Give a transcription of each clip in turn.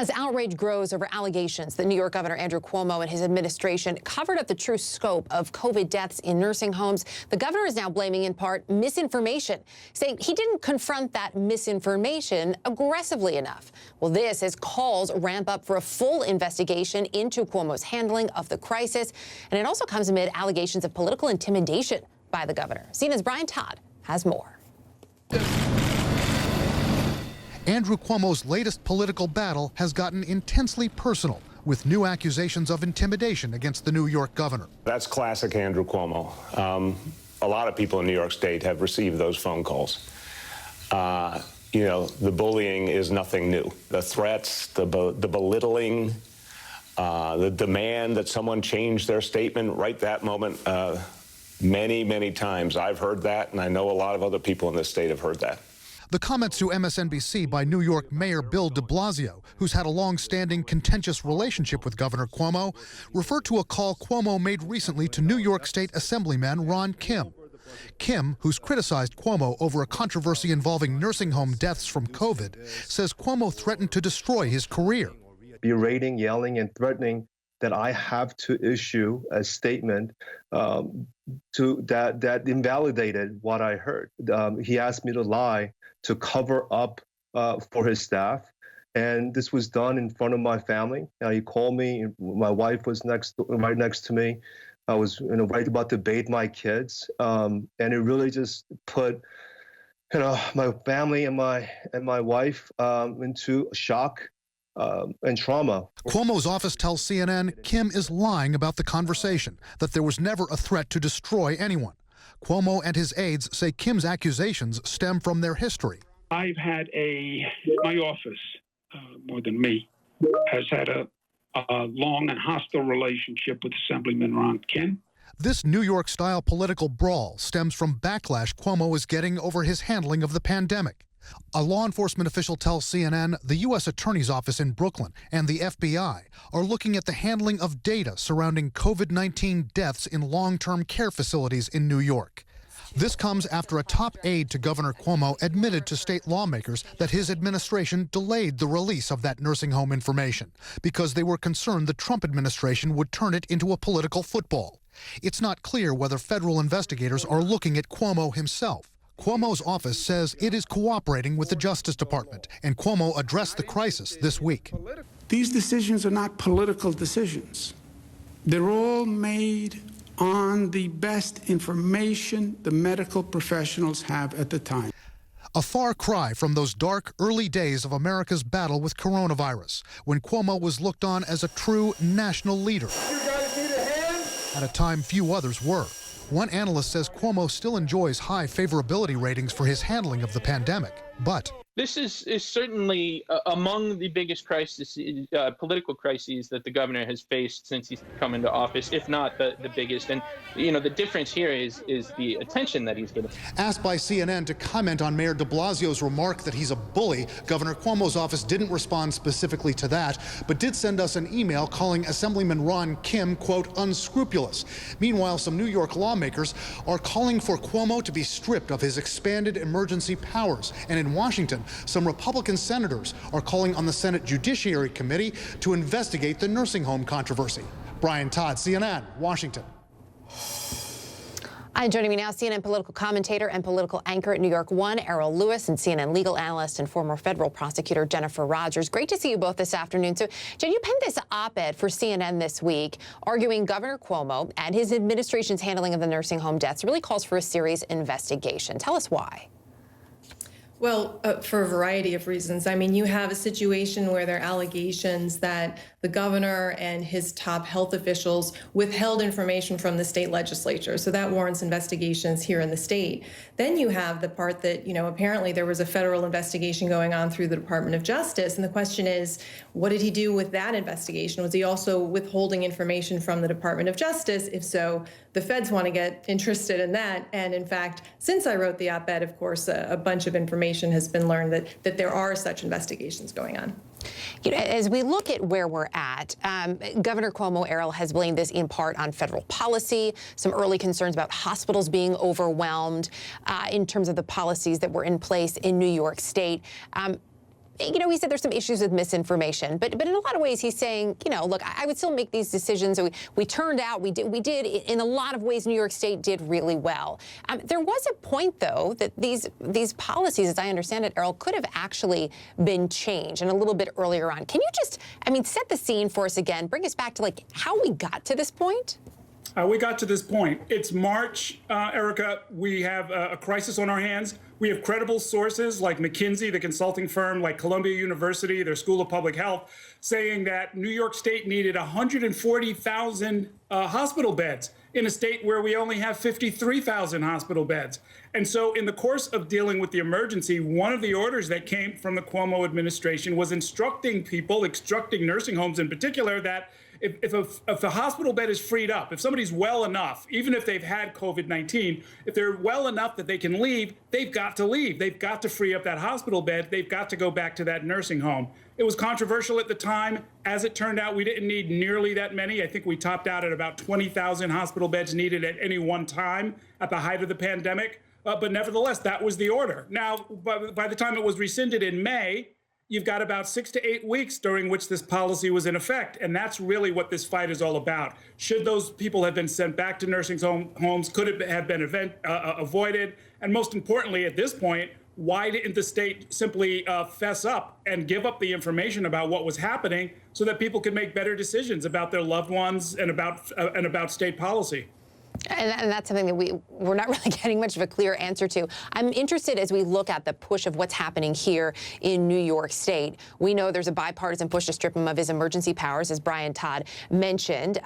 As outrage grows over allegations that New York Governor Andrew Cuomo and his administration covered up the true scope of COVID deaths in nursing homes, the governor is now blaming in part misinformation, saying he didn't confront that misinformation aggressively enough. Well, this as calls ramp up for a full investigation into Cuomo's handling of the crisis. And it also comes amid allegations of political intimidation by the governor. CNN's Brian Todd has more. Andrew Cuomo's latest political battle has gotten intensely personal, with new accusations of intimidation against the New York governor. That's classic Andrew Cuomo. A lot of people in New York State have received those phone calls. You know, the bullying is nothing new. The threats, the belittling, the demand that someone change their statement right that moment, many, many times I've heard that, and I know a lot of other people in this state have heard that. The comments to MSNBC by New York Mayor Bill de Blasio, who's had a long-standing contentious relationship with Governor Cuomo, refer to a call Cuomo made recently to New York State Assemblyman Ron Kim. Kim, who's criticized Cuomo over a controversy involving nursing home deaths from COVID, says Cuomo threatened to destroy his career. Berating, yelling, and threatening that I have to issue a statement that invalidated what I heard. He asked me to lie to cover up for his staff, and this was done in front of my family. He called me. My wife was right next to me. I was right about to bathe my kids, and it really just put my family and my wife into shock and trauma. Cuomo's office tells CNN Kim is lying about the conversation, that there was never a threat to destroy anyone. Cuomo and his aides say Kim's accusations stem from their history. I've had my office, more than me, has had a long and hostile relationship with Assemblyman Ron Kim. This New York-style political brawl stems from backlash Cuomo is getting over his handling of the pandemic. A law enforcement official tells CNN the U.S. Attorney's Office in Brooklyn and the FBI are looking at the handling of data surrounding COVID-19 deaths in long-term care facilities in New York. This comes after a top aide to Governor Cuomo admitted to state lawmakers that his administration delayed the release of that nursing home information because they were concerned the Trump administration would turn it into a political football. It's not clear whether federal investigators are looking at Cuomo himself. Cuomo's office says it is cooperating with the Justice Department, and Cuomo addressed the crisis this week. These decisions are not political decisions. They're all made on the best information the medical professionals have at the time. A far cry from those dark, early days of America's battle with coronavirus, when Cuomo was looked on as a true national leader. At a time few others were. One analyst says Cuomo still enjoys high favorability ratings for his handling of the pandemic, but this is certainly among the biggest crises, political crises that the governor has faced since he's come into office, if not the biggest. And, the difference here is the attention that he's getting. Asked by CNN to comment on Mayor de Blasio's remark that he's a bully, Governor Cuomo's office didn't respond specifically to that, but did send us an email calling Assemblyman Ron Kim, quote, unscrupulous. Meanwhile, some New York lawmakers are calling for Cuomo to be stripped of his expanded emergency powers. And in Washington, some Republican senators are calling on the Senate Judiciary Committee to investigate the nursing home controversy. Brian Todd, CNN, Washington. And joining me now, CNN political commentator and political anchor at New York One, Errol Lewis, and CNN legal analyst and former federal prosecutor Jennifer Rogers. Great to see you both this afternoon. So, Jen, you penned this op-ed for CNN this week, arguing Governor Cuomo and his administration's handling of the nursing home deaths really calls for a serious investigation. Tell us why. Well, for a variety of reasons. I mean, you have a situation where there are allegations that the governor and his top health officials withheld information from the state legislature. So that warrants investigations here in the state. Then you have the part that, apparently there was a federal investigation going on through the Department of Justice. And the question is, what did he do with that investigation? Was he also withholding information from the Department of Justice? If so, the feds want to get interested in that. And in fact, since I wrote the op-ed, of course, a bunch of information has been learned that there are such investigations going on. As we look at where we're at, Governor Cuomo, Errol, has blamed this in part on federal policy, some early concerns about hospitals being overwhelmed in terms of the policies that were in place in New York State. you know, he said there's some issues with misinformation, but in a lot of ways he's saying, you know, look, I would still make these decisions. We turned out, we did in a lot of ways, New York State did really well. There was a point, though, that these policies, as I understand it, Errol, could have actually been changed and a little bit earlier on. Can you just, I mean, set the scene for us again, bring us back to like how we got to this point? We got to this point. It's March, Erica. We have a crisis on our hands. We have credible sources like McKinsey, the consulting firm, like Columbia University, their School of Public Health, saying that New York State needed 140,000 hospital beds in a state where we only have 53,000 hospital beds. And so in the course of dealing with the emergency, one of the orders that came from the Cuomo administration was instructing people, instructing nursing homes in particular, that if a hospital bed is freed up, if somebody's well enough, even if they've had COVID-19, if they're well enough that they can leave, they've got to leave. They've got to free up that hospital bed. They've got to go back to that nursing home. It was controversial at the time. As it turned out, we didn't need nearly that many. I think we topped out at about 20,000 hospital beds needed at any one time at the height of the pandemic. But nevertheless, that was the order. Now, by the time it was rescinded in May, you've got about 6 to 8 weeks during which this policy was in effect. And that's really what this fight is all about. Should those people have been sent back to nursing homes? Could it have been avoided? And most importantly, at this point, why didn't the state simply fess up and give up the information about what was happening so that people could make better decisions about their loved ones and about state policy? And that's something that we're not really getting much of a clear answer to. I'm interested as we look at the push of what's happening here in New York State. We know there's a bipartisan push to strip him of his emergency powers, as Brian Todd mentioned.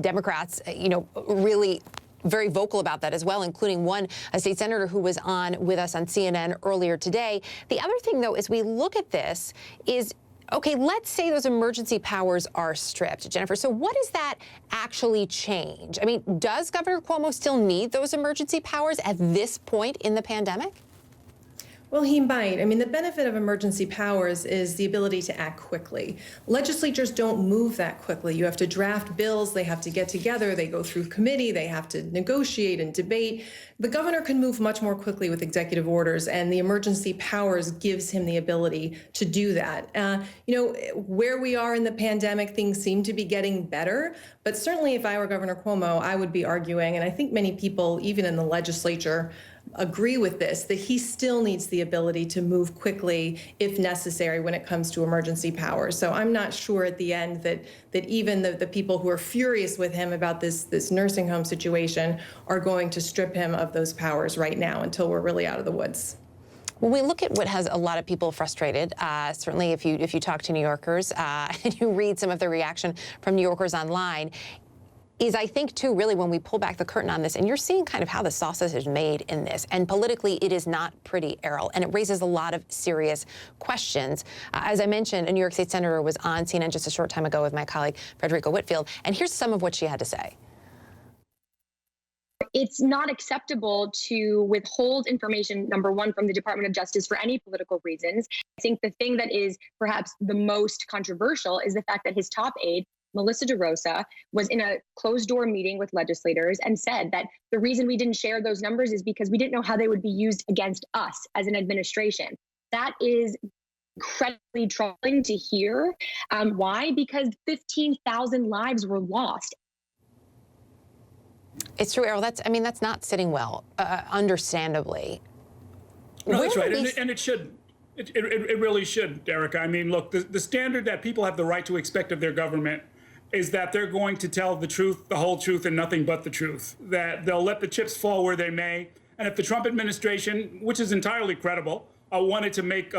Democrats, you know, really very vocal about that as well, including a state senator who was on with us on CNN earlier today. The other thing, though, as we look at this is, okay, let's say those emergency powers are stripped, Jennifer. So what does that actually change? I mean, does Governor Cuomo still need those emergency powers at this point in the pandemic? Well, he might. I mean, the benefit of emergency powers is the ability to act quickly. Legislatures don't move that quickly. You have to draft bills, they have to get together, they go through committee, they have to negotiate and debate. The governor can move much more quickly with executive orders, and the emergency powers gives him the ability to do that. You know, where we are in the pandemic, things seem to be getting better, but certainly if I were Governor Cuomo, I would be arguing, and I think many people, even in the legislature, agree with this, that he still needs the ability to move quickly if necessary when it comes to emergency powers. So I'm not sure at the end that even the people who are furious with him about this nursing home situation are going to strip him of those powers right now until we're really out of the woods. When we look at what has a lot of people frustrated, certainly if you talk to New Yorkers and you read some of the reaction from New Yorkers online, is I think, too, really when we pull back the curtain on this, and you're seeing kind of how the sausage is made in this, and politically it is not pretty, Errol, and it raises a lot of serious questions. As I mentioned, a New York State senator was on CNN just a short time ago with my colleague Frederica Whitfield, and here's some of what she had to say. It's not acceptable to withhold information, number one, from the Department of Justice for any political reasons. I think the thing that is perhaps the most controversial is the fact that his top aide, Melissa DeRosa, was in a closed-door meeting with legislators and said that the reason we didn't share those numbers is because we didn't know how they would be used against us as an administration. That is incredibly troubling to hear. Why? Because 15,000 lives were lost. It's true, Errol. That's not sitting well, understandably. No, that's right, and it should. It really should, Erica. I mean, look, the standard that people have the right to expect of their government is that they're going to tell the truth, the whole truth, and nothing but the truth, that they'll let the chips fall where they may. And if the Trump administration, which is entirely credible, wanted to make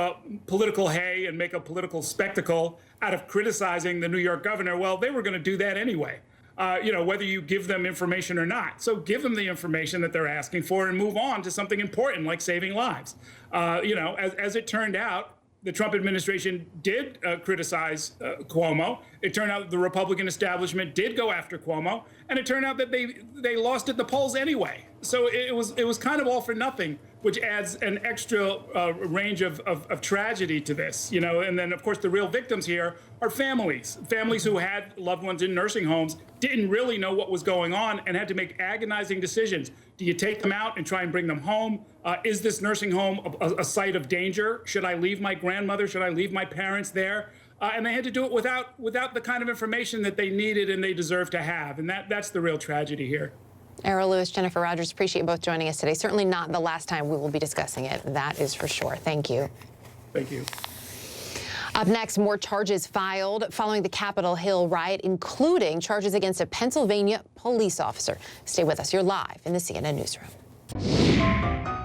political hay and make a political spectacle out of criticizing the New York governor, well, they were going to do that anyway, you know, whether you give them information or not. So give them the information that they're asking for and move on to something important like saving lives. You know, as it turned out, the Trump administration did criticize Cuomo. It turned out that the Republican establishment did go after Cuomo, and it turned out that they lost at the polls anyway. So it was kind of all for nothing, which adds an extra range of tragedy to this, you know. And then, of course, the real victims here are families who had loved ones in nursing homes, didn't really know what was going on, and had to make agonizing decisions. Do you take them out and try and bring them home? Is this nursing home a site of danger? Should I leave my grandmother? Should I leave my parents there? And they had to do it without the kind of information that they needed and they deserve to have. And that's the real tragedy here. Errol Lewis, Jennifer Rogers, appreciate both joining us today. Certainly not the last time we will be discussing it. That is for sure. Thank you. Thank you. Up next, more charges filed following the Capitol Hill riot, including charges against a Pennsylvania police officer. Stay with us. You're live in the CNN Newsroom.